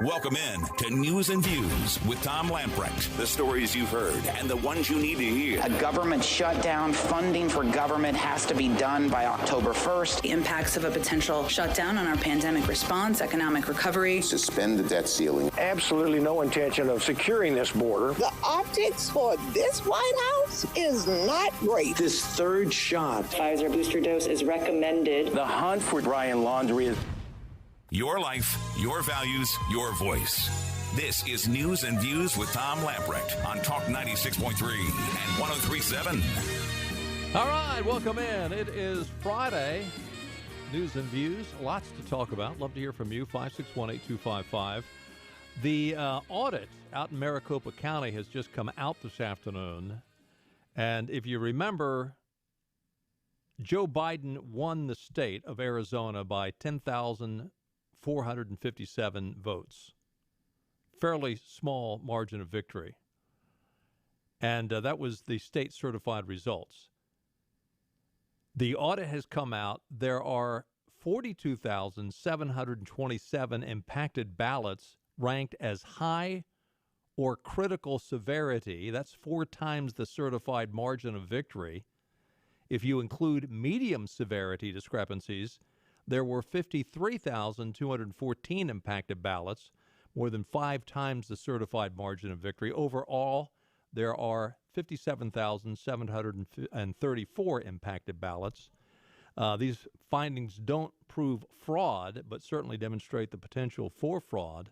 Welcome in to News and Views with Tom Lamprecht. The stories you've heard and the ones you need to hear. A government shutdown, funding for government has to be done by October 1st. Impacts of a potential shutdown on our pandemic response, economic recovery. Suspend the debt ceiling. Absolutely no intention of securing this border. The optics for this White House is not great. This third shot. Pfizer booster dose is recommended. The hunt for Brian Laundrie is... Your life, your values, your voice. This is News and Views with Tom Lamprecht on Talk 96.3 and 103.7. All right, welcome in. It is Friday. News and Views, lots to talk about. Love to hear from you, 5618255. The audit out in Maricopa County has just come out this afternoon. And if you remember, Joe Biden won the state of Arizona by 10,457 votes. Fairly small margin of victory. And that was the state certified results. The audit has come out. There are 42,727 impacted ballots ranked as high or critical severity. That's 4 times the certified margin of victory. If you include medium severity discrepancies, there were 53,214 impacted ballots, more than 5 times the certified margin of victory. Overall, there are 57,734 impacted ballots. These findings don't prove fraud, but certainly demonstrate the potential for fraud,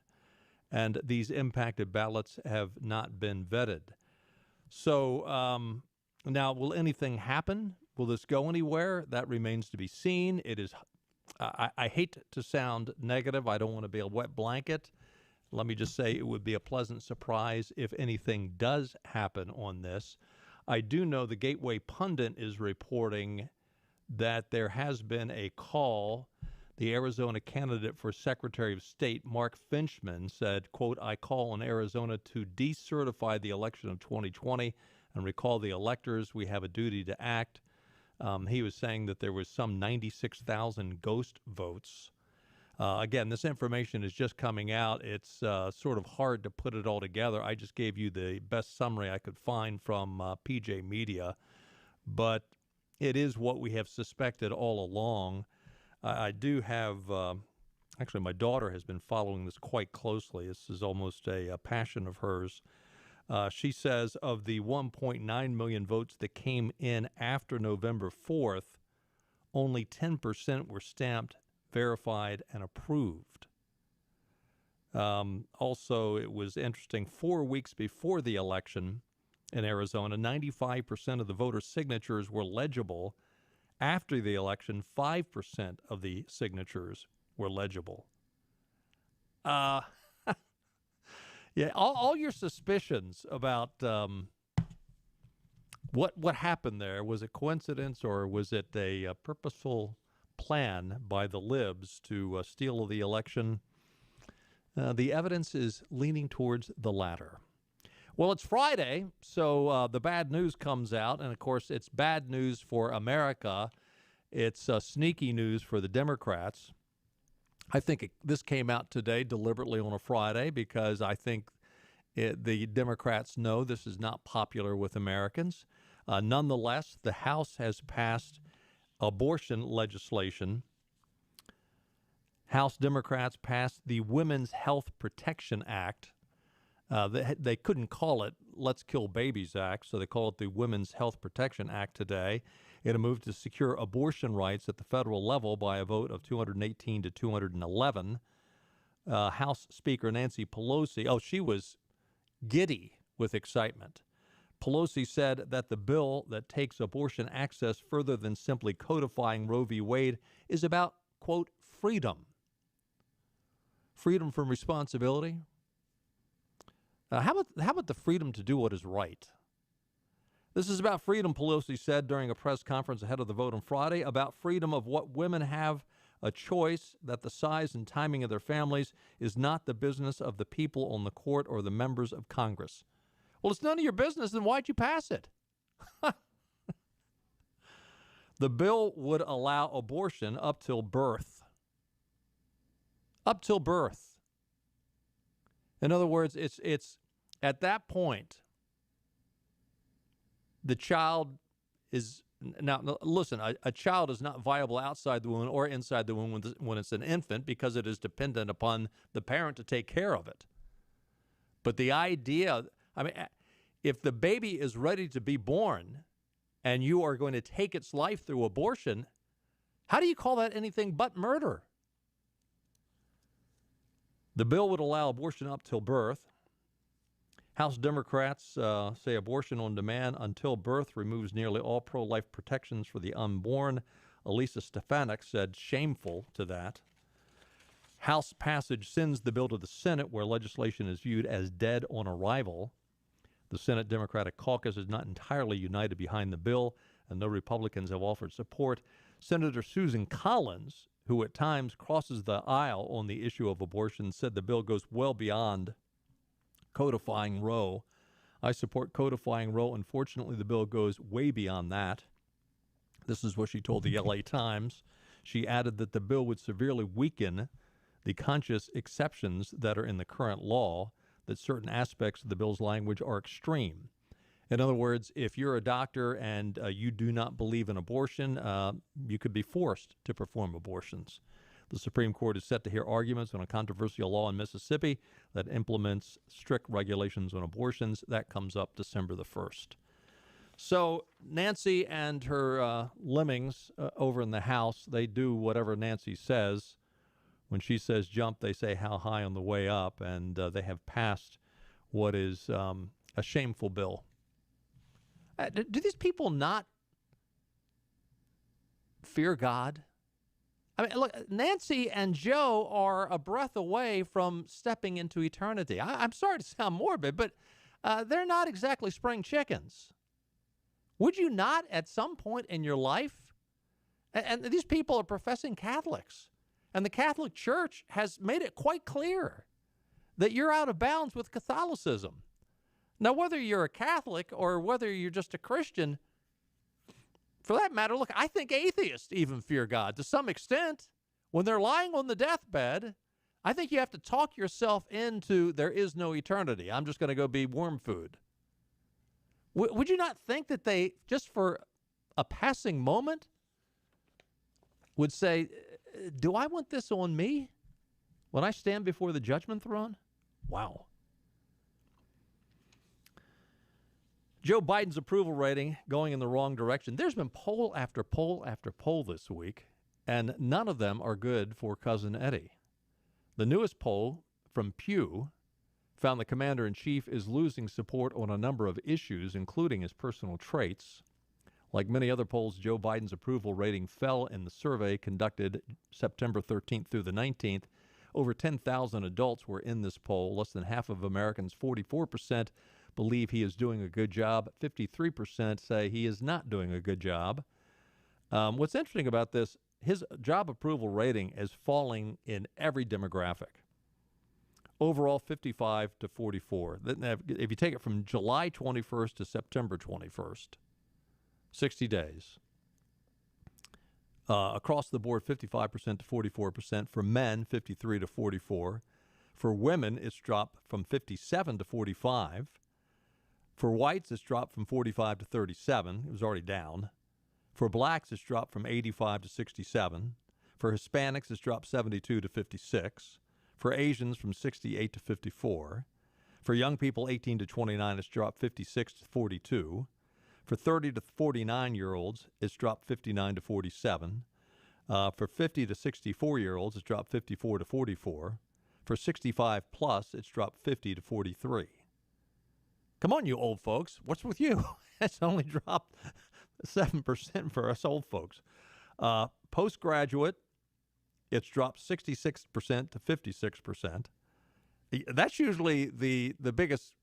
and these impacted ballots have not been vetted. So now, will anything happen? Will this go anywhere? That remains to be seen. It is. I hate to sound negative. I don't want to be a wet blanket. Let me just say it would be a pleasant surprise if anything does happen on this. I do know the Gateway Pundit is reporting that there has been a call. The Arizona candidate for Secretary of State, Mark Finchman, said, quote, "I call on Arizona to decertify the election of 2020 and recall the electors. We have a duty to act." He was saying that there was some 96,000 ghost votes. Again, this information is just coming out. It's sort of hard to put it all together. I just gave you the best summary I could find from PJ Media. But it is what we have suspected all along. I do have, actually, my daughter has been following this quite closely. This is almost a passion of hers. She says of the 1.9 million votes that came in after November 4th, only 10% were stamped, verified, and approved. Also, it was interesting, 4 weeks before the election in Arizona, 95% of the voter signatures were legible. After the election, 5% of the signatures were legible. Yeah, all your suspicions about what happened there, was it coincidence or was it a purposeful plan by the libs to steal the election? The evidence is leaning towards the latter. Well, it's Friday, so the bad news comes out, and of course it's bad news for America. It's sneaky news for the Democrats. I think this came out today deliberately on a Friday because I think the Democrats know this is not popular with Americans. Nonetheless, the House has passed abortion legislation. House Democrats passed the Women's Health Protection Act. They couldn't call it Let's Kill Babies Act, so they call it the Women's Health Protection Act today. It moved to secure abortion rights at the federal level by a vote of 218 to 211. House Speaker Nancy Pelosi, she was giddy with excitement. Pelosi said that the bill that takes abortion access further than simply codifying Roe v. Wade is about, quote, freedom. Freedom from responsibility. How about the freedom to do what is right? This is about freedom, Pelosi said during a press conference ahead of the vote on Friday, about freedom of what women have a choice, that the size and timing of their families is not the business of the people on the court or the members of Congress. Well, it's none of your business, then why'd you pass it? The bill would allow abortion up till birth. Up till birth. In other words, it's at that point, the child is now. Listen, a child is not viable outside the womb or inside the womb when it's an infant because it is dependent upon the parent to take care of it. But the idea, I mean, if the baby is ready to be born, and you are going to take its life through abortion, how do you call that anything but murder? The bill would allow abortion up till birth. House Democrats say abortion on demand until birth removes nearly all pro-life protections for the unborn. Elisa Stefanik said shameful to that. House passage sends the bill to the Senate, where legislation is viewed as dead on arrival. The Senate Democratic caucus is not entirely united behind the bill, and no Republicans have offered support. Senator Susan Collins, who at times crosses the aisle on the issue of abortion, said the bill goes well beyond codifying Roe. I support codifying Roe. Unfortunately, the bill goes way beyond that. This is what she told the LA Times. She added that the bill would severely weaken the conscious exceptions that are in the current law, that certain aspects of the bill's language are extreme. In other words, if you're a doctor and you do not believe in abortion, you could be forced to perform abortions. The Supreme Court is set to hear arguments on a controversial law in Mississippi that implements strict regulations on abortions. That comes up December the 1st. So Nancy and her lemmings over in the House, they do whatever Nancy says. When she says jump, they say how high on the way up, and they have passed what is a shameful bill. Do these people not fear God? I mean, look, Nancy and Joe are a breath away from stepping into eternity. I'm sorry to sound morbid, but they're not exactly spring chickens. Would you not at some point in your life, and these people are professing Catholics, and the Catholic Church has made it quite clear that you're out of bounds with Catholicism. Now, whether you're a Catholic or whether you're just a Christian, for that matter, look, I think atheists even fear God to some extent. When they're lying on the deathbed, I think you have to talk yourself into there is no eternity. I'm just going to go be worm food. Would you not think that they, just for a passing moment, would say, do I want this on me when I stand before the judgment throne? Wow. Joe Biden's approval rating going in the wrong direction. There's been poll after poll after poll this week, and none of them are good for Cousin Eddie. The newest poll from Pew found the commander-in-chief is losing support on a number of issues, including his personal traits. Like many other polls, Joe Biden's approval rating fell in the survey conducted September 13th through the 19th. Over 10,000 adults were in this poll. Less than half of Americans, 44%, believe he is doing a good job. 53% say he is not doing a good job. What's interesting about this, his job approval rating is falling in every demographic. Overall, 55 to 44. If you take it from July 21st to September 21st, 60 days. Across the board, 55% to 44%. For men, 53 to 44. For women, it's dropped from 57 to 45. For whites, it's dropped from 45 to 37. It was already down. For blacks, it's dropped from 85 to 67. For Hispanics, it's dropped 72 to 56. For Asians, from 68 to 54. For young people 18 to 29, it's dropped 56 to 42. For 30 to 49-year-olds, it's dropped 59 to 47. For 50 to 64-year-olds, it's dropped 54 to 44. For 65 plus, it's dropped 50 to 43. Come on, you old folks. What's with you? It's only dropped 7% for us old folks. Postgraduate, it's dropped 66% to 56%. That's usually the biggest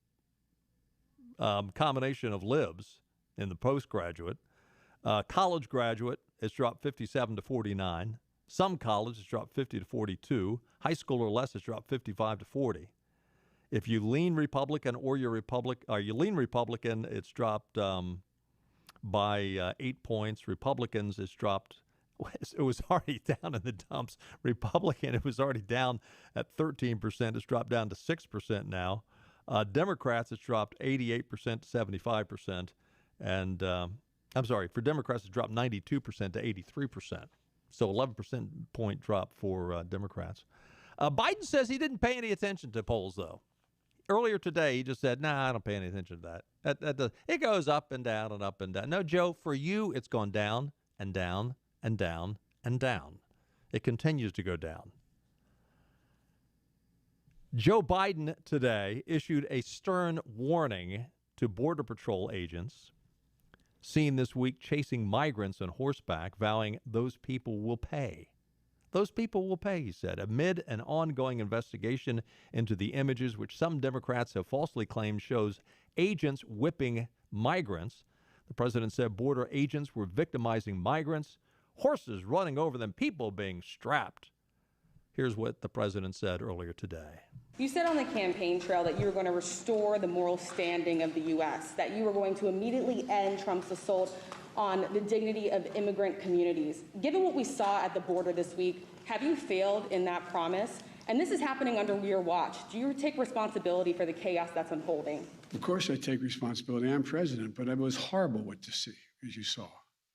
combination of libs in the postgraduate. College graduate, it's dropped 57 to 49. Some college, it's dropped 50 to 42. High school or less, it's dropped 55 to 40. If you lean Republican or you lean Republican, it's dropped by 8 points. Republicans, it's dropped It was already down in the dumps. Republican, it was already down at 13%. It's dropped down to 6% now. Democrats, it's dropped 88% to 75%. And I'm sorry, for Democrats, it's dropped 92% to 83%. So 11% point drop for Democrats. Biden says he didn't pay any attention to polls, though. Earlier today, he just said, I don't pay any attention to that. It goes up and down and up and down. No, Joe, for you, it's gone down and down and down and down. It continues to go down. Joe Biden today issued a stern warning to Border Patrol agents seen this week chasing migrants on horseback, vowing those people will pay. Those people will pay, he said, amid an ongoing investigation into the images which some Democrats have falsely claimed shows agents whipping migrants. The president said border agents were victimizing migrants, horses running over them, people being strapped. Here's what the president said earlier today. You said on the campaign trail that you were going to restore the moral standing of the U.S., that you were going to immediately end Trump's assault on the dignity of immigrant communities. Given what we saw at the border this week, have you failed in that promise? And this is happening under your watch. Do you take responsibility for the chaos that's unfolding? Of course I take responsibility. I'm president, but it was horrible what to see, as you saw.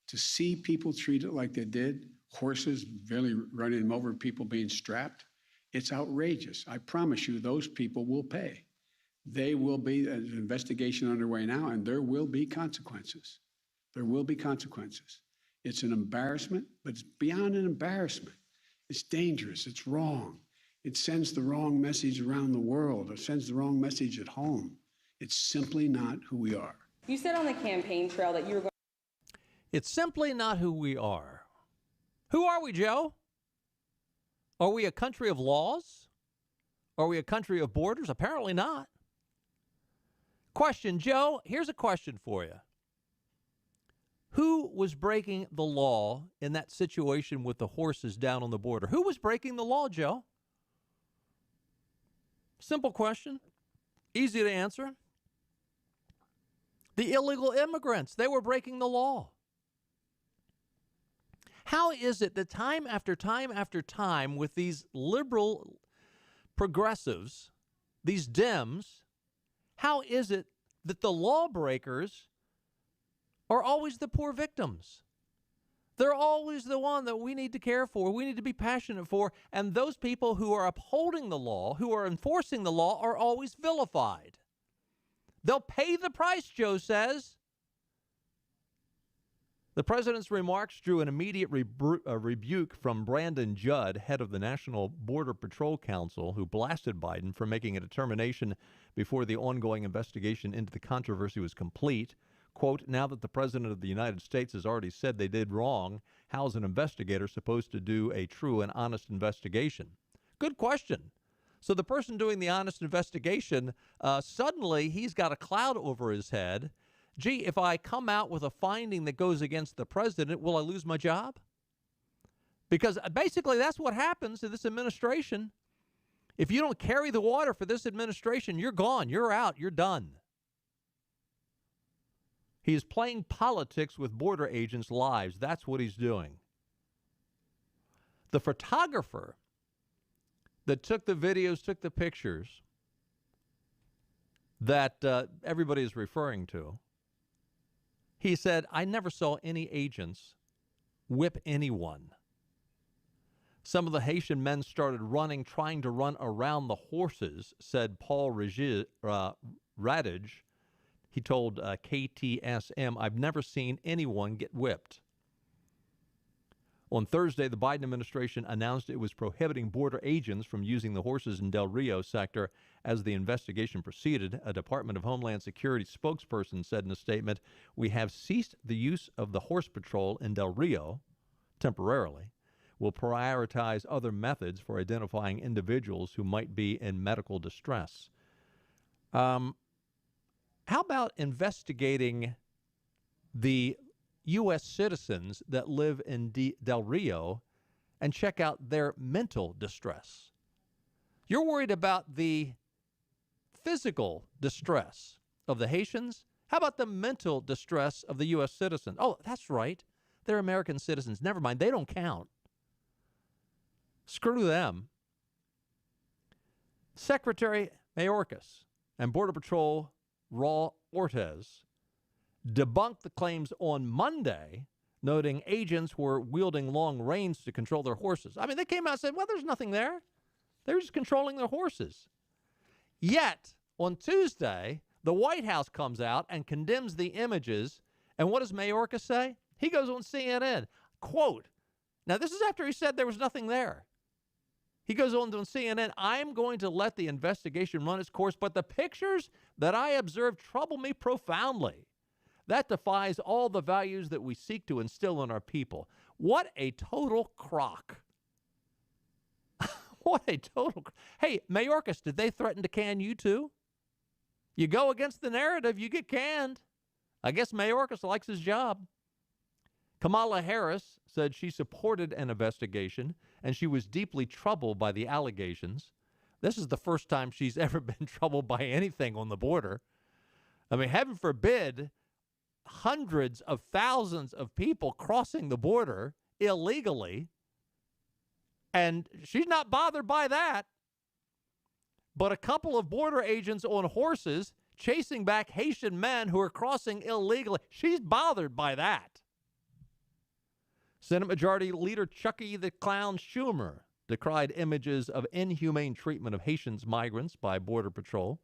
To see people treated like they did, horses barely running them over, people being strapped, it's outrageous. I promise you those people will pay. They will be, there's an investigation underway now, and there will be consequences. There will be consequences. It's an embarrassment, but it's beyond an embarrassment. It's dangerous. It's wrong. It sends the wrong message around the world. It sends the wrong message at home. It's simply not who we are. You said on the campaign trail that you were going. It's simply not who we are. Who are we, Joe? Are we a country of laws? Are we a country of borders? Apparently not. Question, Joe, here's a question for you. Who was breaking the law in that situation with the horses down on the border? Who was breaking the law, Joe? Simple question. Easy to answer. The illegal immigrants. They were breaking the law. How is it that time after time after time with these liberal progressives, these Dems, how is it that the lawbreakers are always the poor victims? They're always the one that we need to care for, we need to be passionate for, and those people who are upholding the law, who are enforcing the law, are always vilified. They'll pay the price, Joe says. The president's remarks drew an immediate rebuke from Brandon Judd, head of the National Border Patrol Council, who blasted Biden for making a determination before the ongoing investigation into the controversy was complete. Quote, now that the president of the United States has already said they did wrong, how is an investigator supposed to do a true and honest investigation? Good question. So the person doing the honest investigation, suddenly he's got a cloud over his head. Gee, if I come out with a finding that goes against the president, will I lose my job? Because basically that's what happens to this administration. If you don't carry the water for this administration, you're gone, you're out, you're done. He's playing politics with border agents' lives. That's what he's doing. The photographer that took the videos, took the pictures that everybody is referring to, he said, I never saw any agents whip anyone. Some of the Haitian men started running, trying to run around the horses, said Paul Radage. He told KTSM, I've never seen anyone get whipped. On Thursday, the Biden administration announced it was prohibiting border agents from using the horses in Del Rio sector as the investigation proceeded. A Department of Homeland Security spokesperson said in a statement, we have ceased the use of the horse patrol in Del Rio temporarily. We'll prioritize other methods for identifying individuals who might be in medical distress. How about investigating the U.S. citizens that live in Del Rio and check out their mental distress? You're worried about the physical distress of the Haitians? How about the mental distress of the U.S. citizens? Oh, that's right. They're American citizens. Never mind. They don't count. Screw them. Secretary Mayorkas and Border Patrol Raul Ortiz debunked the claims on Monday, noting agents were wielding long reins to control their horses. I mean, they came out and said, well, there's nothing there. They're just controlling their horses. Yet, on Tuesday, the White House comes out and condemns the images. And what does Mayorkas say? He goes on CNN, quote, now this is after he said there was nothing there. He goes on to CNN, I'm going to let the investigation run its course, but the pictures that I observed trouble me profoundly. That defies all the values that we seek to instill in our people. What a total crock. What a total... Hey, Mayorkas, did they threaten to can you too? You go against the narrative, you get canned. I guess Mayorkas likes his job. Kamala Harris said she supported an investigation and she was deeply troubled by the allegations. This is the first time she's ever been troubled by anything on the border. I mean, heaven forbid, hundreds of thousands of people crossing the border illegally, and she's not bothered by that. But a couple of border agents on horses chasing back Haitian men who are crossing illegally, she's bothered by that. Senate Majority Leader Chucky the Clown Schumer decried images of inhumane treatment of Haitian migrants by Border Patrol,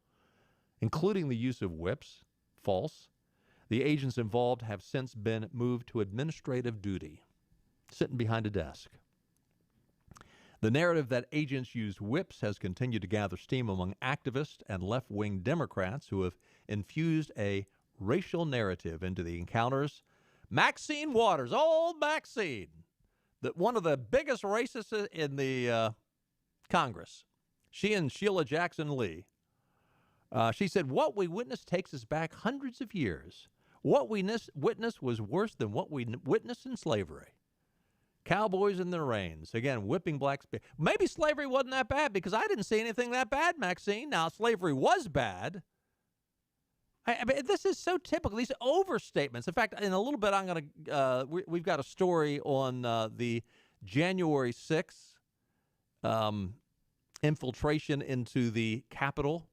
including the use of whips, false. The agents involved have since been moved to administrative duty, sitting behind a desk. The narrative that agents used whips has continued to gather steam among activists and left-wing Democrats who have infused a racial narrative into the encounters. Maxine Waters, old Maxine, one of the biggest racists in the Congress. She and Sheila Jackson Lee. She said, what we witnessed takes us back hundreds of years. What we witnessed was worse than what we witnessed in slavery. Cowboys in their reins. Again, whipping blacks. Maybe slavery wasn't that bad because I didn't see anything that bad, Maxine. Now, slavery was bad. I mean, this is so typical, these overstatements. In fact, in a little bit, I'm going to, we've got a story on the January 6th infiltration into the Capitol.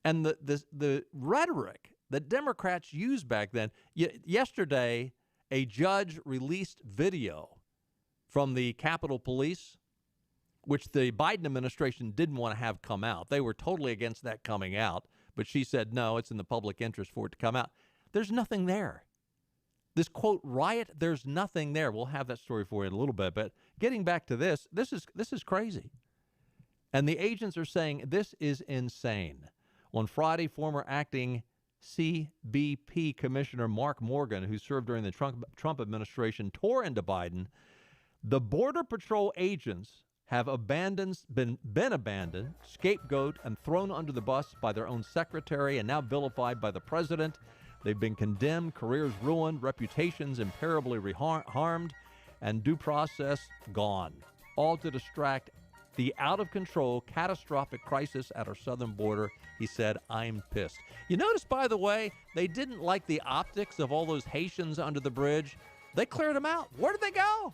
And the rhetoric that Democrats used back then. Yesterday, a judge released video from the Capitol Police, which the Biden administration didn't want to have come out. They were totally against that coming out. But she said, no, it's in the public interest for it to come out. There's nothing there. This, quote, riot, there's nothing there. We'll have that story for you in a little bit. But getting back to this is crazy. And the agents are saying this is insane. On Friday, former acting CBP Commissioner Mark Morgan, who served during the Trump administration, tore into Biden. The Border Patrol agents have been abandoned, scapegoat, and thrown under the bus by their own secretary and now vilified by the president. They've been condemned, careers ruined, reputations imperillibly harmed, and due process gone, all to distract the out-of-control, catastrophic crisis at our southern border. He said, I'm pissed. You notice, by the way, they didn't like the optics of all those Haitians under the bridge. They cleared them out. Where did they go?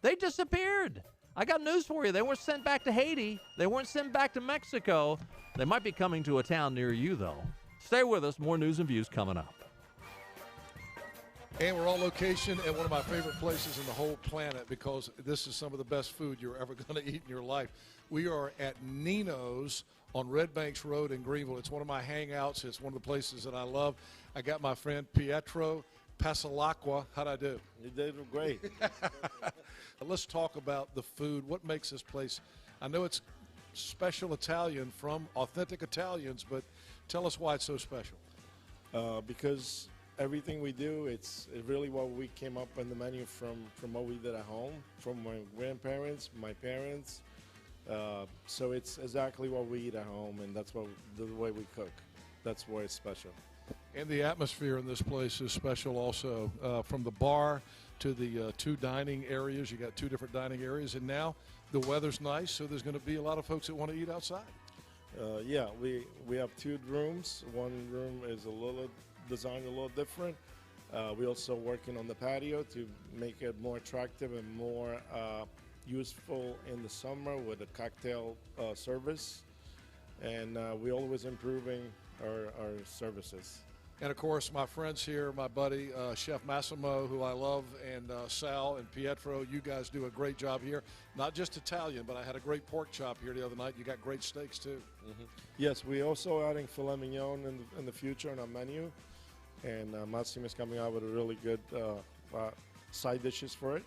They disappeared. I got news for you. They weren't sent back to Haiti. They weren't sent back to Mexico. They might be coming to a town near you, though. Stay with us. More news and views coming up. And we're on location at one of my favorite places in the whole planet because this is some of the best food you're ever going to eat in your life. We are at Nino's on Red Banks Road in Greenville. It's one of my hangouts. It's one of the places that I love. I got my friend Pietro Pasalacqua. How'd I do? You did great. Let's talk about the food. What makes this place? I know it's special Italian from authentic Italians, but tell us why it's so special. Because everything we do, it's really what we came up on the menu from what we did at home, from my grandparents, my parents. So it's exactly what we eat at home, and that's the way we cook. That's why it's special. And the atmosphere in this place is special also. From the bar to the two dining areas. You got two different dining areas, and now the weather's nice, so there's going to be a lot of folks that want to eat outside. Yeah, we have two rooms. One room is designed a little different. We're also working on the patio to make it more attractive and more useful in the summer with a cocktail service. And we're always improving our services. And, of course, my friends here, my buddy, Chef Massimo, who I love, and Sal and Pietro, you guys do a great job here. Not just Italian, but I had a great pork chop here the other night. You got great steaks, too. Mm-hmm. Yes, we're also adding filet mignon in the future on our menu. And Massimo is coming out with a really good side dishes for it.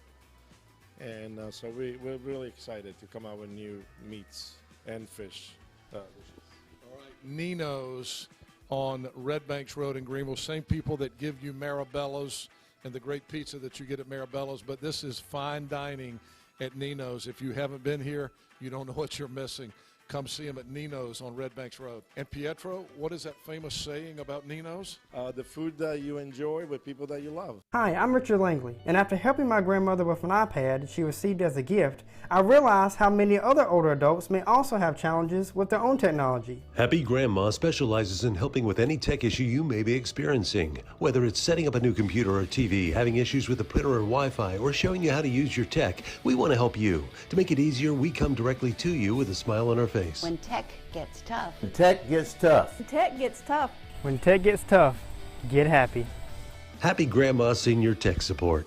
And so we're really excited to come out with new meats and fish dishes. All right, Nino's on Red Banks Road in Greenville. Same people that give you Marabello's and the great pizza that you get at Marabello's, but this is fine dining at Nino's. If you haven't been here, you don't know what you're missing. Come see them at Nino's on Red Banks Road. And Pietro, what is that famous saying about Nino's? The food that you enjoy with people that you love. Hi, I'm Richard Langley, and after helping my grandmother with an iPad she received as a gift, I realized how many other older adults may also have challenges with their own technology. Happy Grandma specializes in helping with any tech issue you may be experiencing. Whether it's setting up a new computer or TV, having issues with the printer or Wi-Fi, or showing you how to use your tech, we want to help you. To make it easier, we come directly to you with a smile on our face. When tech gets tough. When tech gets tough. When tech gets tough. When tech gets tough, get happy. Happy Grandma Senior Tech Support.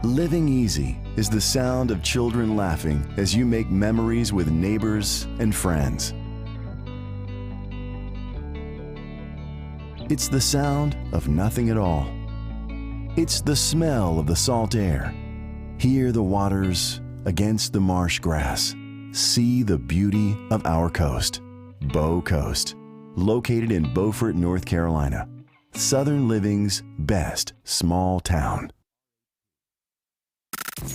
Living easy is the sound of children laughing as you make memories with neighbors and friends. It's the sound of nothing at all. It's the smell of the salt air. Hear the waters against the marsh grass. See the beauty of our coast. Bow Coast, located in Beaufort, North Carolina. Southern Living's best small town.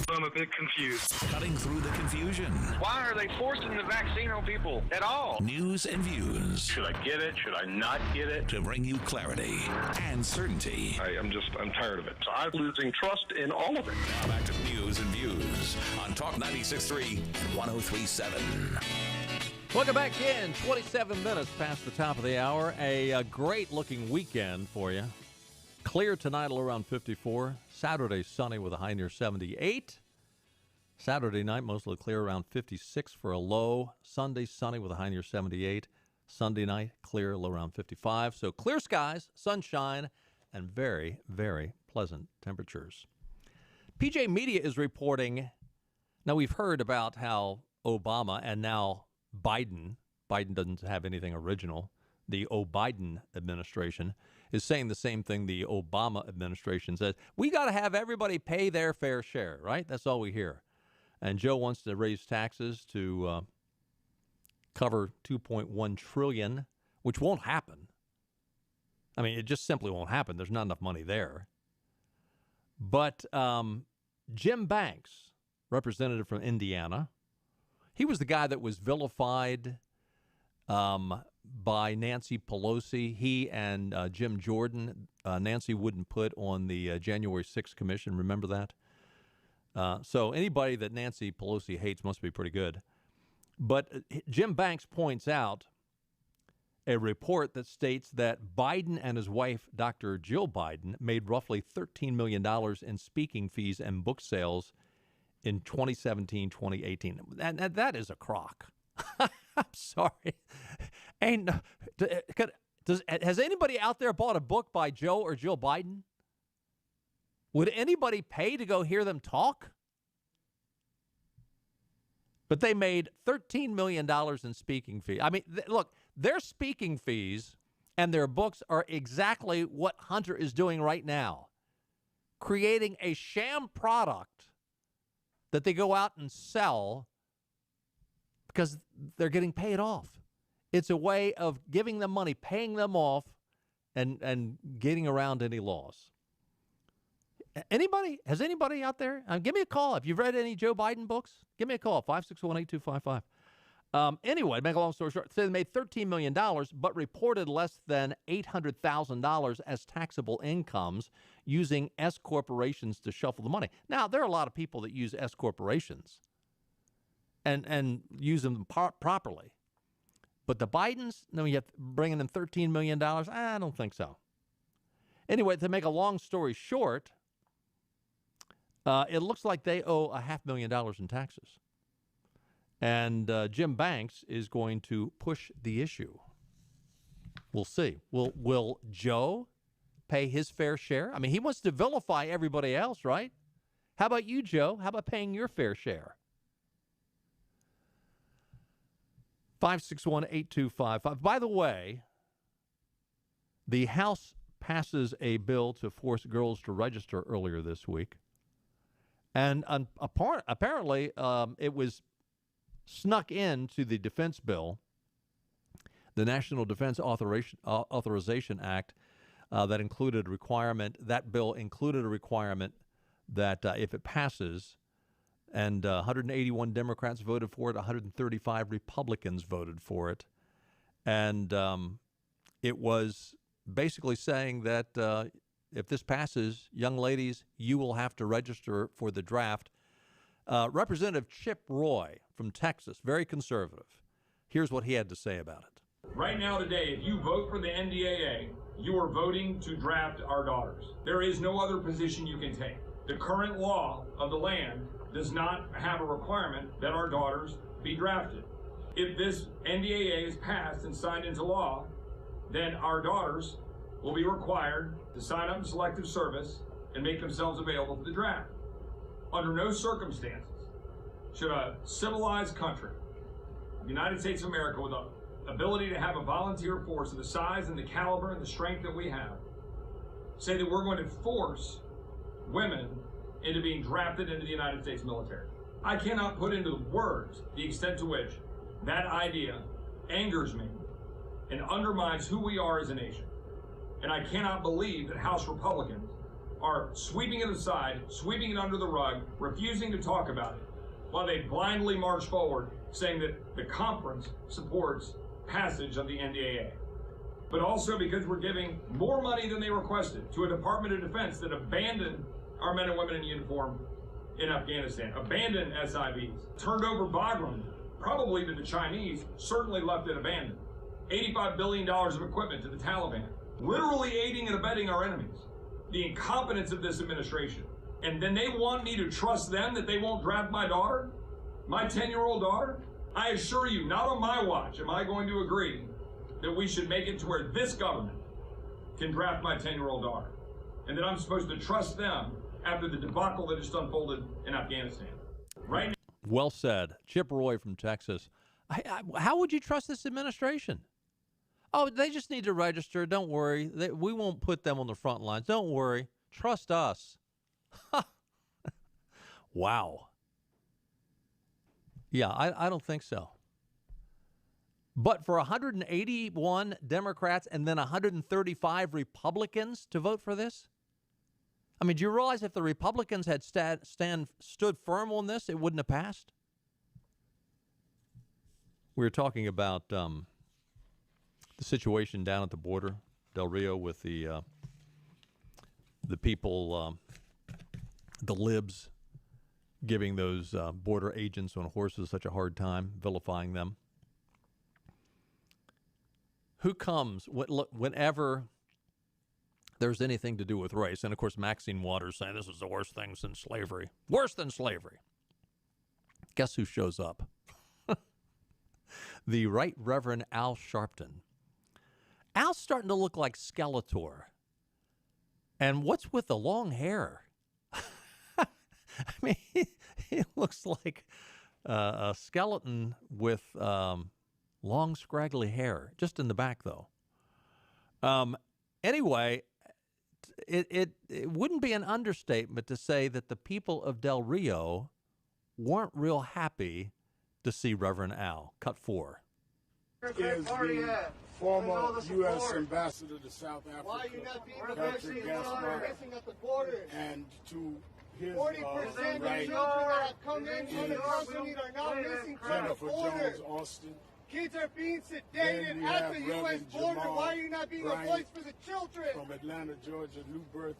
I'm a bit confused. Cutting through the confusion. Why are they forcing the vaccine on people at all? News and views. Should I get it? Should I not get it? To bring you clarity and certainty. I'm tired of it. So I'm losing trust in all of it. Now back to News and Views on Talk 96.3 and 103.7. Welcome back in. 27 minutes past the top of the hour. A great-looking weekend for you. Clear tonight, low around 54. Saturday, sunny with a high near 78. Saturday night, mostly clear around 56 for a low. Sunday, sunny with a high near 78. Sunday night, clear, low around 55. So clear skies, sunshine, and very, very pleasant temperatures. PJ Media is reporting. Now, we've heard about how Obama and now Biden doesn't have anything original. The O'Biden administration is saying the same thing the Obama administration says. We got to have everybody pay their fair share, right? That's all we hear. And Joe wants to raise taxes to cover $2.1 trillion, which won't happen. I mean, it just simply won't happen. There's not enough money there. But Jim Banks, representative from Indiana, he was the guy that was vilified by Nancy Pelosi. He and Jim Jordan, Nancy wouldn't put on the January 6th commission. Remember that? So anybody that Nancy Pelosi hates must be pretty good. But Jim Banks points out a report that states that Biden and his wife, Dr. Jill Biden, made roughly $13 million in speaking fees and book sales in 2017, 2018. And that is a crock. I'm sorry. Has anybody out there bought a book by Joe or Jill Biden? Would anybody pay to go hear them talk? But they made $13 million in speaking fees. I mean, look, their speaking fees and their books are exactly what Hunter is doing right now, creating a sham product that they go out and sell because they're getting paid off. It's a way of giving them money, paying them off, and getting around any laws. Has anybody out there? Give me a call. If you've read any Joe Biden books, give me a call, 561-8255. Anyway, to make a long story short, they made $13 million, but reported less than $800,000 as taxable incomes using S corporations to shuffle the money. Now, there are a lot of people that use S corporations and use them properly. But the Bidens, no, you have bringing in $13 million? I don't think so. Anyway, to make a long story short, it looks like they owe $500,000 in taxes. And Jim Banks is going to push the issue. We'll see. Will Joe pay his fair share? I mean, he wants to vilify everybody else, right? How about you, Joe? How about paying your fair share? 561-8255. By the way, the House passes a bill to force girls to register earlier this week. And apparently it was snuck into the defense bill, the National Defense Authorization Act, that included a requirement. That bill included a requirement that if it passes, and 181 Democrats voted for it, 135 Republicans voted for it, and it was basically saying that if this passes, young ladies, you will have to register for the draft. Representative Chip Roy from Texas, very conservative. Here's what he had to say about it. Right now today, if you vote for the NDAA, you are voting to draft our daughters. There is no other position you can take. The current law of the land does not have a requirement that our daughters be drafted. If this NDAA is passed and signed into law, then our daughters will be required to sign up in selective service and make themselves available for the draft. Under no circumstances should a civilized country, the United States of America, with the ability to have a volunteer force of the size and the caliber and the strength that we have, say that we're going to force women into being drafted into the United States military. I cannot put into words the extent to which that idea angers me and undermines who we are as a nation. And I cannot believe that House Republicans are sweeping it aside, sweeping it under the rug, refusing to talk about it, while they blindly march forward saying that the conference supports passage of the NDAA. But also because we're giving more money than they requested to a Department of Defense that abandoned our men and women in uniform in Afghanistan, abandoned SIVs, turned over Bagram, probably to the Chinese, certainly left it abandoned. $85 billion of equipment to the Taliban, literally aiding and abetting our enemies. The incompetence of this administration. And then they want me to trust them that they won't draft my daughter, my 10-year-old daughter? I assure you, not on my watch am I going to agree that we should make it to where this government can draft my 10-year-old daughter, and that I'm supposed to trust them after the debacle that just unfolded in Afghanistan. Right now. Well said. Chip Roy from Texas. How would you trust this administration? Oh, they just need to register. Don't worry. We won't put them on the front lines. Don't worry. Trust us. Wow. Yeah, I don't think so. But for 181 Democrats and then 135 Republicans to vote for this? I mean, do you realize if the Republicans had stood firm on this, it wouldn't have passed? We were talking about the situation down at the border, Del Rio, with the people, the libs, giving those border agents on horses such a hard time, vilifying them. Who comes whenever there's anything to do with race? And, of course, Maxine Waters saying this is the worst thing since slavery. Worse than slavery. Guess who shows up? The Right Reverend Al Sharpton. Al's starting to look like Skeletor. And what's with the long hair? I mean, he looks like a skeleton with long, scraggly hair, just in the back, though. Anyway, it wouldn't be an understatement to say that the people of Del Rio weren't real happy to see Reverend Al. Cut 4. Is the former U.S. ambassador to South Africa, Patrick Gaspar, and to his 40% right, of children that come in from the country are now missing from the Jennifer border. Jones Austin. Kids are being sedated at the U.S. border. Why are you not being a voice for the children? From Atlanta, Georgia, New Birth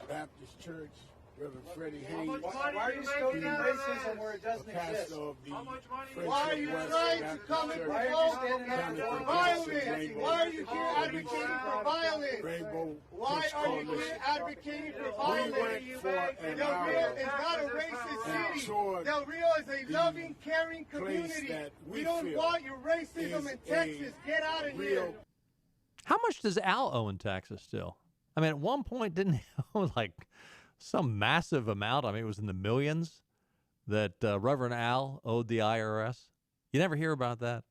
Baptist Church. Reverend Freddie Haynes. Why are you stoking racism where it doesn't exist? Why are you trying to come and provoke violence? Why are you here advocating for violence? Why are you here advocating for violence? Del Rio is not a racist city. Del Rio is a loving, caring community. We don't want your racism in Texas. Get out of here. How much does Al owe in taxes still? I mean, at one point, didn't he owe like some massive amount? I mean, it was in the millions that Reverend Al owed the IRS. You never hear about that.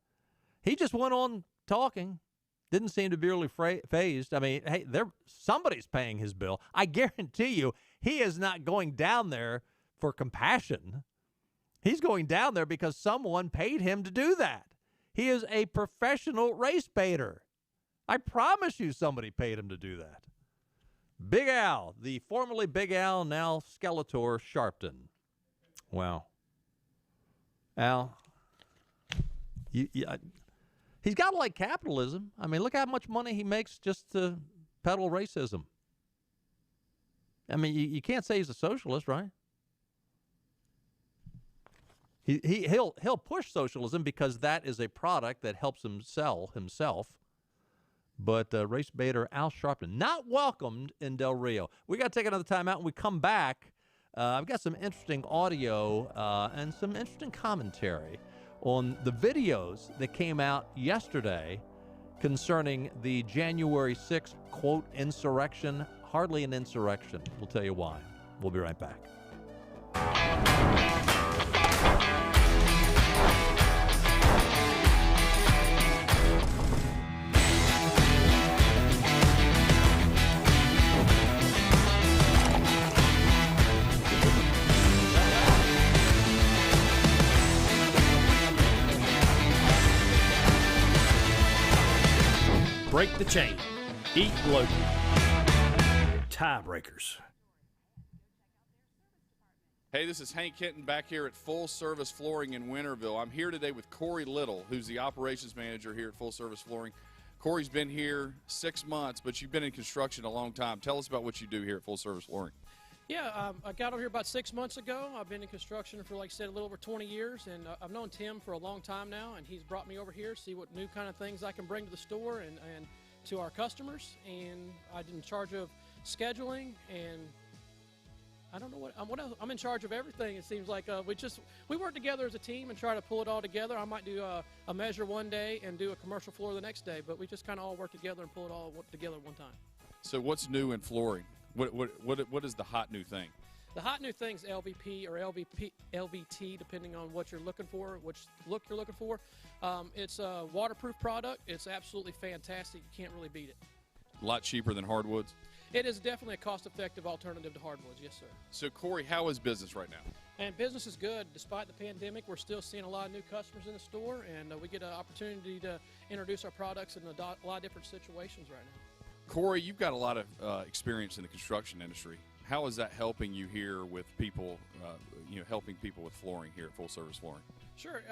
He just went on talking. Didn't seem to be really phased. I mean, hey, somebody's paying his bill. I guarantee you he is not going down there for compassion. He's going down there because someone paid him to do that. He is a professional race baiter. I promise you somebody paid him to do that. Big Al, the formerly Big Al, now Skeletor Sharpton. Wow. Al, he's got to like capitalism. I mean, look how much money he makes just to peddle racism. I mean, you can't say he's a socialist, right? He'll push socialism because that is a product that helps him sell himself. But race baiter Al Sharpton, not welcomed in Del Rio. We got to take another time out. When we come back, I've got some interesting audio and some interesting commentary on the videos that came out yesterday concerning the January 6th, quote, insurrection. Hardly an insurrection. We'll tell you why. We'll be right back. Break the chain. Eat local. Tiebreakers. Hey, this is Hank Hinton back here at Full Service Flooring in Winterville. I'm here today with Corey Little, who's the operations manager here at Full Service Flooring. Corey's been here 6 months, but you've been in construction a long time. Tell us about what you do here at Full Service Flooring. Yeah, I got over here about 6 months ago. I've been in construction for, like I said, a little over 20 years, and I've known Tim for a long time now, and he's brought me over here to see what new kind of things I can bring to the store and to our customers. And I'm in charge of scheduling, and I don't know what else. I'm in charge of everything. It seems like we work together as a team and try to pull it all together. I might do a measure one day and do a commercial floor the next day, but we just kind of all work together and pull it all together at one time. So what's new in flooring? What is the hot new thing? The hot new thing is LVP or LVT, depending on what you're looking for, which look you're looking for. It's a waterproof product. It's absolutely fantastic. You can't really beat it. A lot cheaper than hardwoods? It is definitely a cost-effective alternative to hardwoods, yes, sir. So, Corey, how is business right now? And business is good. Despite the pandemic, we're still seeing a lot of new customers in the store, and we get an opportunity to introduce our products in a lot of different situations right now. Corey, you've got a lot of experience in the construction industry. How is that helping you here with people, helping people with flooring here at Full Service Flooring? Sure.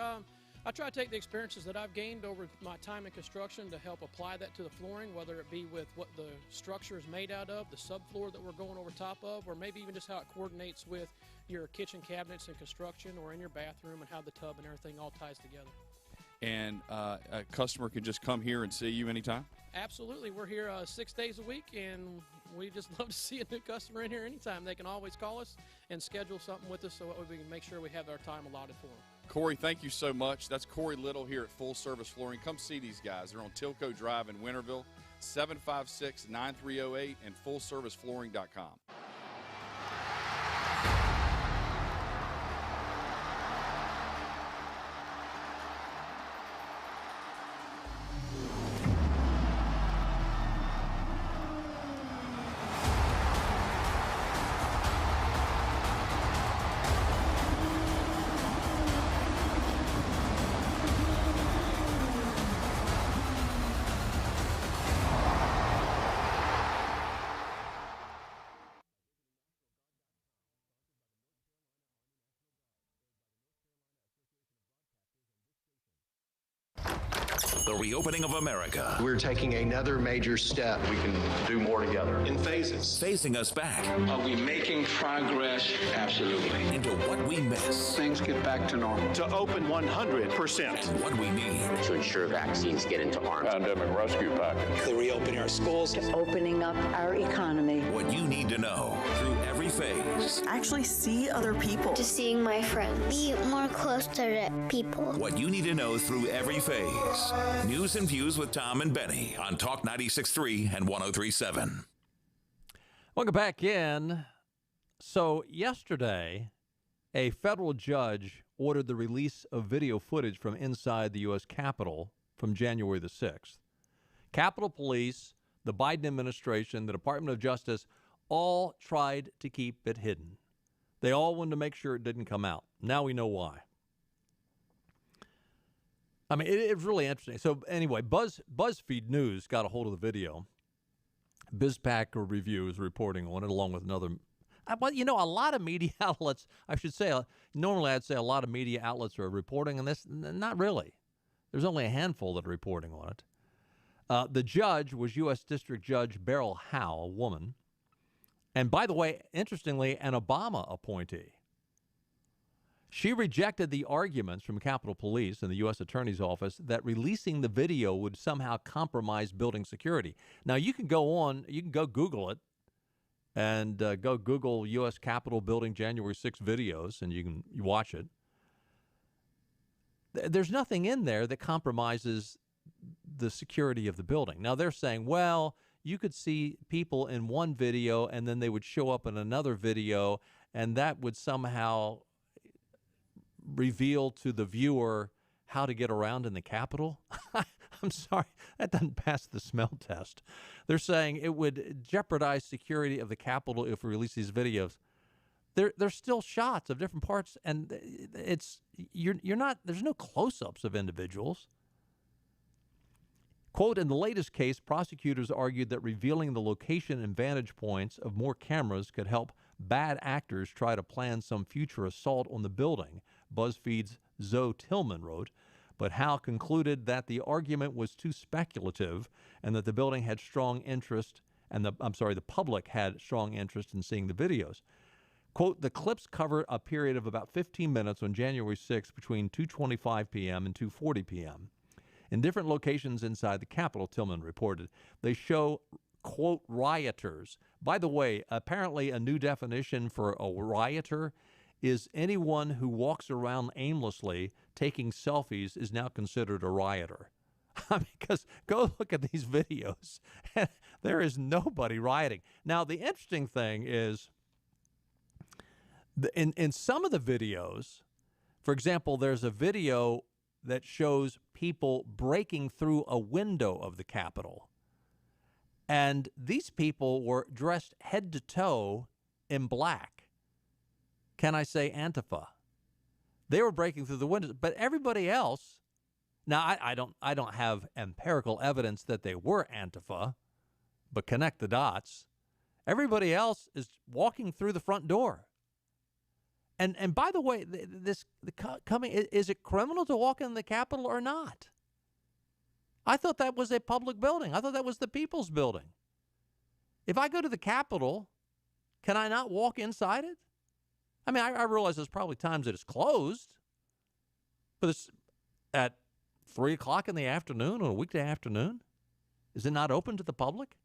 I try to take the experiences that I've gained over my time in construction to help apply that to the flooring, whether it be with what the structure is made out of, the subfloor that we're going over top of, or maybe even just how it coordinates with your kitchen cabinets in construction or in your bathroom and how the tub and everything all ties together. And a customer can just come here and see you anytime? Absolutely. We're here 6 days a week, and we just love to see a new customer in here anytime. They can always call us and schedule something with us so we can make sure we have our time allotted for them. Corey, thank you so much. That's Corey Little here at Full Service Flooring. Come see these guys. They're on Tilco Drive in Winterville, 756-9308 and fullserviceflooring.com. reopening of America. We're taking another major step. We can do more together in phases. Facing us back. Are we making progress? Absolutely. Into what we miss. Things get back to normal. To open 100%. And what we need. To ensure vaccines get into arms. Pandemic rescue package. To reopen our schools. To opening up our economy. What you need to know through every phase. Actually see other people. To seeing my friends. Be more close to the people. What you need to know through every phase. News and Views with Tom and Benny on Talk 96.3 and 103.7. Welcome back in. So yesterday, a federal judge ordered the release of video footage from inside the U.S. Capitol from January the 6th. Capitol Police, the Biden administration, the Department of Justice, all tried to keep it hidden. They all wanted to make sure it didn't come out. Now we know why. I mean, it's really interesting. So anyway, BuzzFeed News got a hold of the video. BizPac Review is reporting on it along with another. Well, you know, a lot of media outlets, I should say, normally I'd say a lot of media outlets are reporting on this. Not really. There's only a handful that are reporting on it. The judge was U.S. District Judge Beryl Howe, a woman. And by the way, interestingly, an Obama appointee. She rejected the arguments from Capitol Police and the U.S. Attorney's Office that releasing the video would somehow compromise building security. Now, you can go Google it and go Google U.S. Capitol building January 6 videos, and you watch it. There's nothing in there that compromises the security of the building. Now, they're saying, well, you could see people in one video and then they would show up in another video, and that would somehow reveal to the viewer how to get around in the Capitol. I'm sorry, that doesn't pass the smell test. They're saying it would jeopardize security of the Capitol if we release these videos. There's still shots of different parts, and you're not. There's no close-ups of individuals. Quote, in the latest case, prosecutors argued that revealing the location and vantage points of more cameras could help bad actors try to plan some future assault on the building, BuzzFeed's Zoe Tillman wrote, but Howe concluded that the argument was too speculative and that the building had strong interest, and the public had strong interest in seeing the videos. Quote, the clips cover a period of about 15 minutes on January 6th between 2:25 p.m. and 2:40 p.m. In different locations inside the Capitol, Tillman reported. They show, quote, rioters. By the way, apparently a new definition for a rioter is anyone who walks around aimlessly taking selfies is now considered a rioter. I mean, because go look at these videos. There is nobody rioting. Now, the interesting thing is, in some of the videos, for example, there's a video that shows people breaking through a window of the Capitol. And these people were dressed head to toe in black. Can I say Antifa? They were breaking through the windows, but everybody else, now I don't have empirical evidence that they were Antifa, but connect the dots. Everybody else is walking through the front door. And by the way, is it criminal to walk in the Capitol or not? I thought that was a public building. I thought that was the people's building. If I go to the Capitol, can I not walk inside it? I mean, I realize there's probably times that it's closed, but it's at 3 o'clock in the afternoon on a weekday afternoon. Is it not open to the public?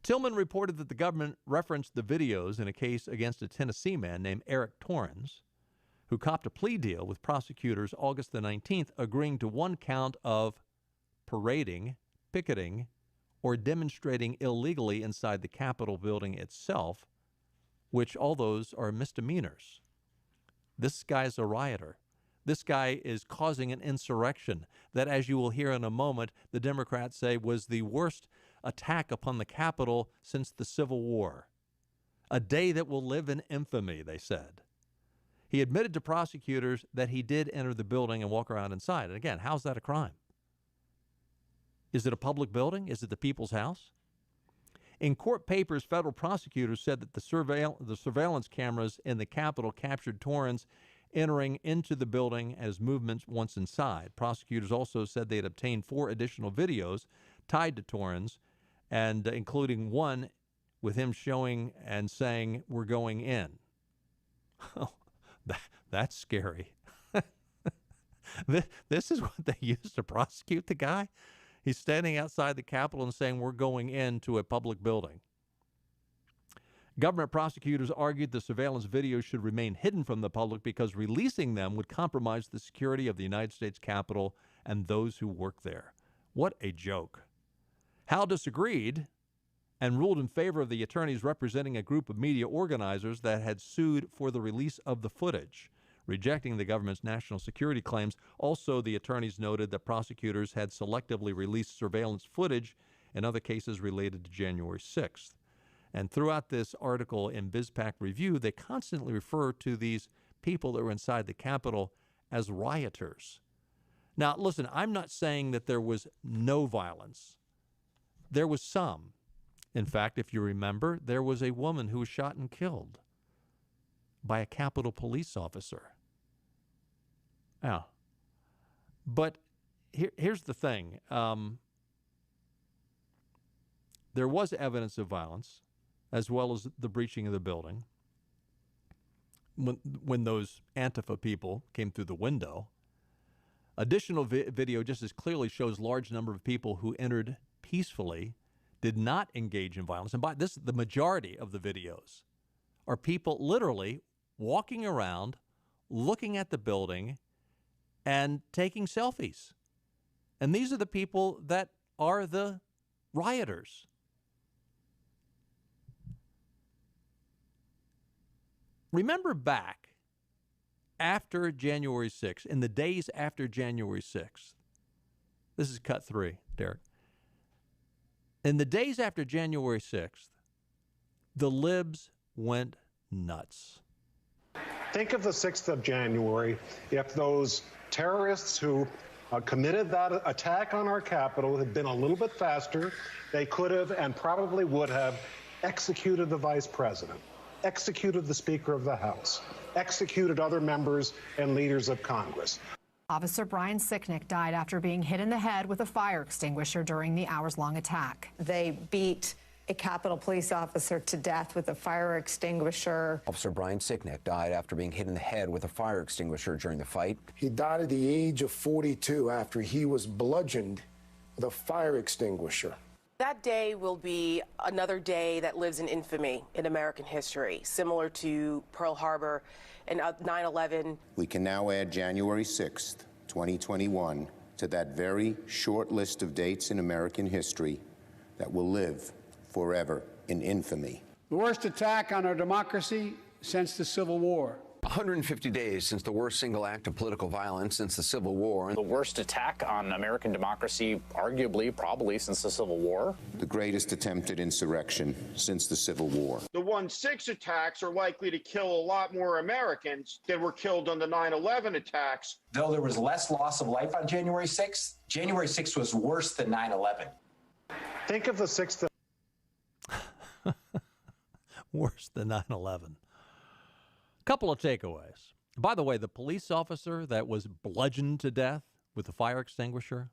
Tillman reported that the government referenced the videos in a case against a Tennessee man named Eric Torrens, who copped a plea deal with prosecutors August the 19th, agreeing to one count of parading, picketing, or demonstrating illegally inside the Capitol building itself, which all those are misdemeanors. This guy's a rioter. This guy is causing an insurrection that, as you will hear in a moment, the Democrats say was the worst attack upon the Capitol since the Civil War. A day that will live in infamy, they said. He admitted to prosecutors that he did enter the building and walk around inside. And again, how's that a crime? Is it a public building? Is it the people's house? In court papers, federal prosecutors said that the surveillance cameras in the Capitol captured Torrens entering into the building as movements once inside. Prosecutors also said they had obtained 4 additional videos tied to Torrens, and including one with him showing and saying, "We're going in." That's scary. This is what they used to prosecute the guy? He's standing outside the Capitol and saying, "We're going into a public building." Government prosecutors argued the surveillance video should remain hidden from the public because releasing them would compromise the security of the United States Capitol and those who work there. What a joke. Howe disagreed and ruled in favor of the attorneys representing a group of media organizers that had sued for the release of the footage, rejecting the government's national security claims. Also, the attorneys noted that prosecutors had selectively released surveillance footage in other cases related to January 6th. And throughout this article in BizPac Review, they constantly refer to these people that were inside the Capitol as rioters. Now, listen, I'm not saying that there was no violence. There was some. In fact, if you remember, there was a woman who was shot and killed by a Capitol police officer. Yeah. But here's the thing. There was evidence of violence, as well as the breaching of the building. When those Antifa people came through the window. Additional video just as clearly shows large number of people who entered peacefully, did not engage in violence. And by this, the majority of the videos are people literally walking around, looking at the building, and taking selfies. And these are the people that are the rioters. Remember back after January 6th, in the days after January 6th. This is cut 3, Derek. In the days after January 6th, the libs went nuts. Think of the 6th of January if those terrorists who committed that attack on our Capitol had been a little bit faster, they could have and probably would have executed the vice president, executed the Speaker of the House, executed other members and leaders of Congress. Officer Brian Sicknick died after being hit in the head with a fire extinguisher during the hours-long attack. They beat a Capitol police officer to death with a fire extinguisher. Officer Brian Sicknick died after being hit in the head with a fire extinguisher during the fight. He died at the age of 42 after he was bludgeoned with a fire extinguisher. That day will be another day that lives in infamy in American history, similar to Pearl Harbor and 9/11. We can now add January 6th, 2021, to that very short list of dates in American history that will live forever in infamy. The worst attack on our democracy since the Civil War. 150 days since the worst single act of political violence since the Civil War. The worst attack on American democracy, arguably, probably since the Civil War. The greatest attempted insurrection since the Civil War. The 1/6 attacks are likely to kill a lot more Americans than were killed on the 9/11 attacks. Though there was less loss of life on January 6th, January 6th was worse than 9/11. Think of the 6th of... Worse than 9/11. Couple of takeaways. By the way, the police officer that was bludgeoned to death with the fire extinguisher,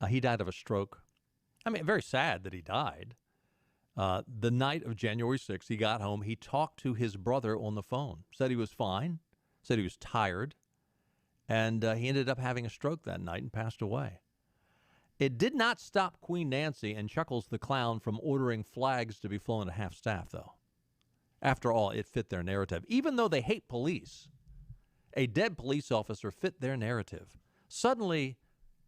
he died of a stroke. I mean, very sad that he died. The night of January 6th, he got home. He talked to his brother on the phone, said he was fine, said he was tired, and he ended up having a stroke that night and passed away. It did not stop Queen Nancy and Chuckles the Clown from ordering flags to be flown at half-staff, though. After all, it fit their narrative. Even though they hate police, a dead police officer fit their narrative. Suddenly,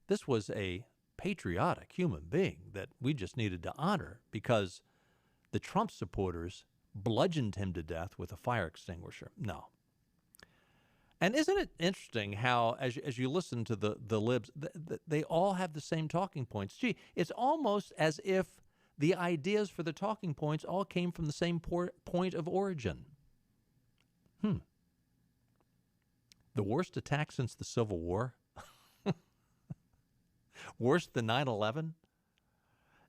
this was a patriotic human being that we just needed to honor because the Trump supporters bludgeoned him to death with a fire extinguisher. No. And isn't it interesting how, as you listen to the libs, they all have the same talking points? Gee, it's almost as if the ideas for the talking points all came from the same point of origin. The worst attack since the Civil War? Worse than 9/11?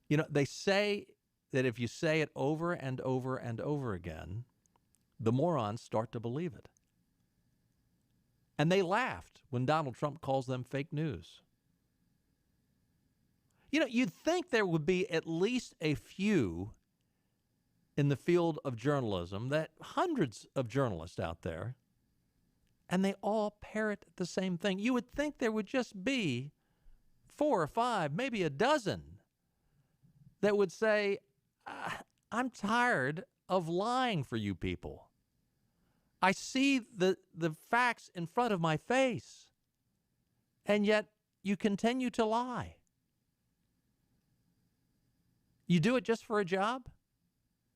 You know, they say that if you say it over and over and over again, the morons start to believe it. And they laughed when Donald Trump calls them fake news. You know, you'd think there would be at least a few in the field of journalism, that hundreds of journalists out there, and they all parrot the same thing. You would think there would just be 4 or 5, maybe a dozen that would say, I'm tired of lying for you people. I see the facts in front of my face, and yet you continue to lie. You do it just for a job?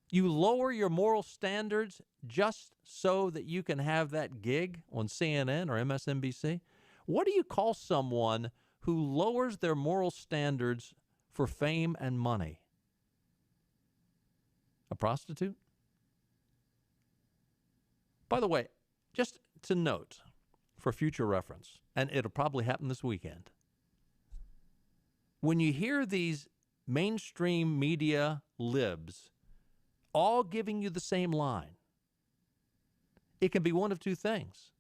You lower your moral standards just so that you can have that gig on CNN or MSNBC? What do you call someone who lowers their moral standards for fame and money? A prostitute? By the way, just to note, for future reference, and it'll probably happen this weekend, when you hear these mainstream media libs all giving you the same line, it can be one of two things.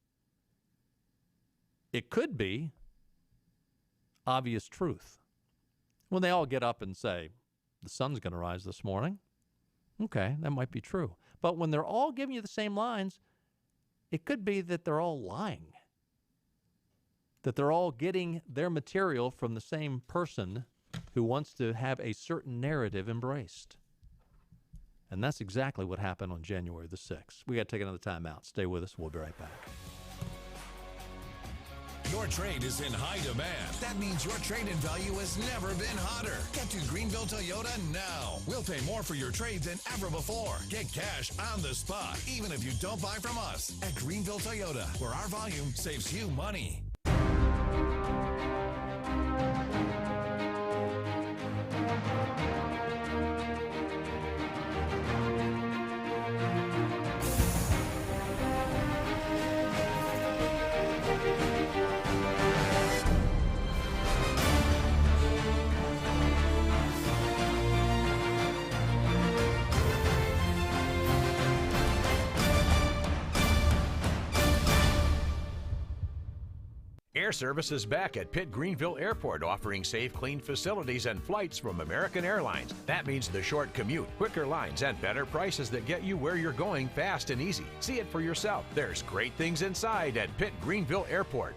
It could be obvious truth. When they all get up and say, the sun's going to rise this morning, okay, that might be true. But when they're all giving you the same lines, it could be that they're all lying, that they're all getting their material from the same person who wants to have a certain narrative embraced. And that's exactly what happened on January the 6th. We got to take another time out. Stay with us. We'll be right back. Your trade is in high demand. That means your trade-in value has never been hotter. Get to Greenville Toyota now. We'll pay more for your trade than ever before. Get cash on the spot, even if you don't buy from us. At Greenville Toyota, where our volume saves you money. Air Service is back at Pitt Greenville Airport, offering safe, clean facilities and flights from American Airlines. That means the short commute, quicker lines, and better prices that get you where you're going fast and easy. See it for yourself. There's great things inside at Pitt Greenville Airport.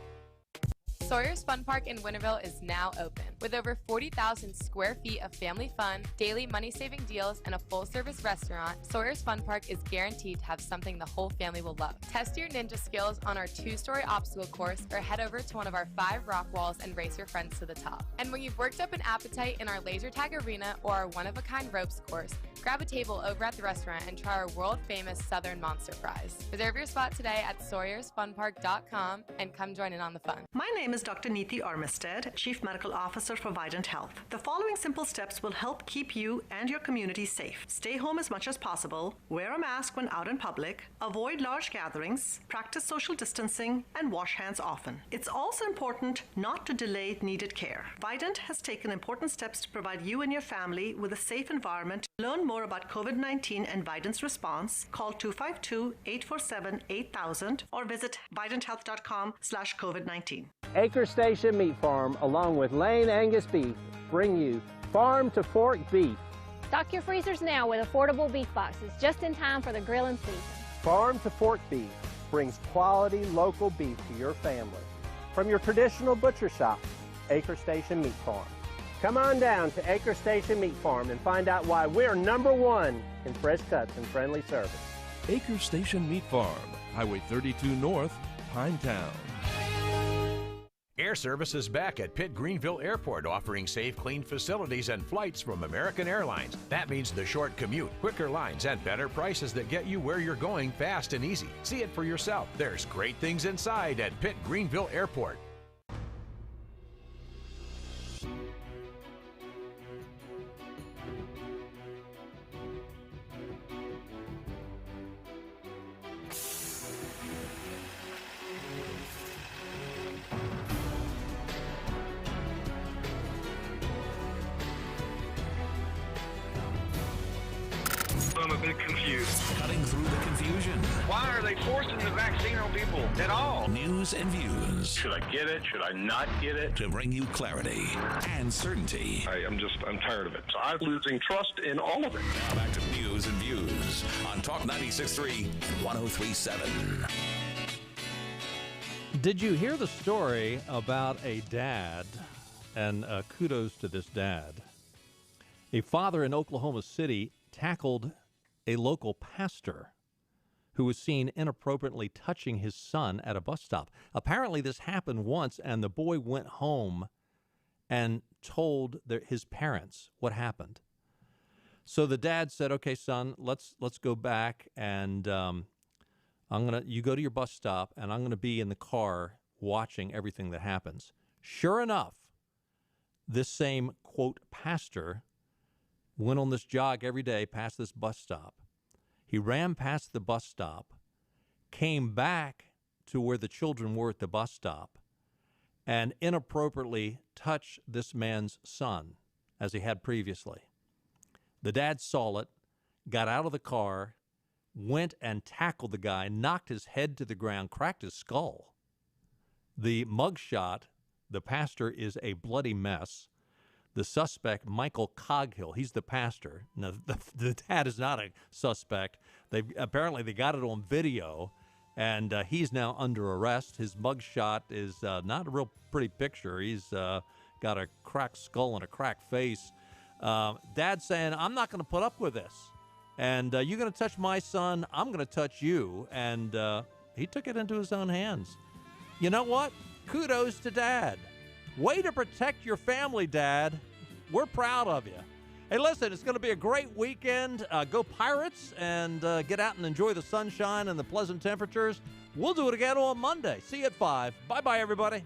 Sawyer's Fun Park in Winterville is now open. With over 40,000 square feet of family fun, daily money-saving deals, and a full-service restaurant, Sawyer's Fun Park is guaranteed to have something the whole family will love. Test your ninja skills on our 2-story obstacle course or head over to one of our 5 rock walls and race your friends to the top. And when you've worked up an appetite in our laser tag arena or our one-of-a-kind ropes course, grab a table over at the restaurant and try our world-famous Southern Monster Fries. Reserve your spot today at SawyersFunPark.com and come join in on the fun. My name is Dr. Neeti Armistead, Chief Medical Officer for Vidant Health. The following simple steps will help keep you and your community safe. Stay home as much as possible, wear a mask when out in public, avoid large gatherings, practice social distancing, and wash hands often. It's also important not to delay needed care. Vidant has taken important steps to provide you and your family with a safe environment. To learn more about COVID-19 and Vidant's response, call 252-847-8000 or visit vidanthealth.com/COVID-19. Acre Station Meat Farm, along with Lane Angus Beef, bring you Farm to Fork Beef. Stock your freezers now with affordable beef boxes, just in time for the grilling season. Farm to Fork Beef brings quality local beef to your family. From your traditional butcher shop, Acre Station Meat Farm. Come on down to Acre Station Meat Farm and find out why we're #1 in fresh cuts and friendly service. Acre Station Meat Farm, Highway 32 North, Pinetown. Air Service is back at Pitt Greenville Airport, offering safe, clean facilities and flights from American Airlines. That means the short commute, quicker lines, and better prices that get you where you're going fast and easy. See it for yourself. There's great things inside at Pitt Greenville Airport. Son a bit confused. Cutting through the confusion. Why are they forcing the vaccine on people at all? News and views. Should I get it? Should I not get it? To bring you clarity and certainty. I'm tired of it. So I'm losing trust in all of it. Now back to News and Views on Talk 96.3 and 103.7. Did you hear the story about a dad, and kudos to this dad? A father in Oklahoma City tackled a local pastor who was seen inappropriately touching his son at a bus stop. Apparently this happened once, and the boy went home and told his parents what happened. So the dad said, "Okay, son, let's go back, and you go to your bus stop, and I'm gonna be in the car watching everything that happens." Sure enough, this same quote pastor went on this jog every day past this bus stop. He ran past the bus stop, came back to where the children were at the bus stop, and inappropriately touched this man's son as he had previously. The dad saw it, got out of the car, went and tackled the guy, knocked his head to the ground, cracked his skull. The mugshot, the pastor, is a bloody mess. The suspect, Michael Coghill, he's the pastor. Now, the dad is not a suspect. Apparently they got it on video, and he's now under arrest. His mugshot is not a real pretty picture. He's got a cracked skull and a cracked face. Dad saying, "I'm not going to put up with this. And you're going to touch my son, I'm going to touch you." And he took it into his own hands. You know what? Kudos to Dad. Way to protect your family, Dad. We're proud of you. Hey, listen, it's going to be a great weekend. Go Pirates, and get out and enjoy the sunshine and the pleasant temperatures. We'll do it again on Monday. See you at 5. Bye-bye, everybody.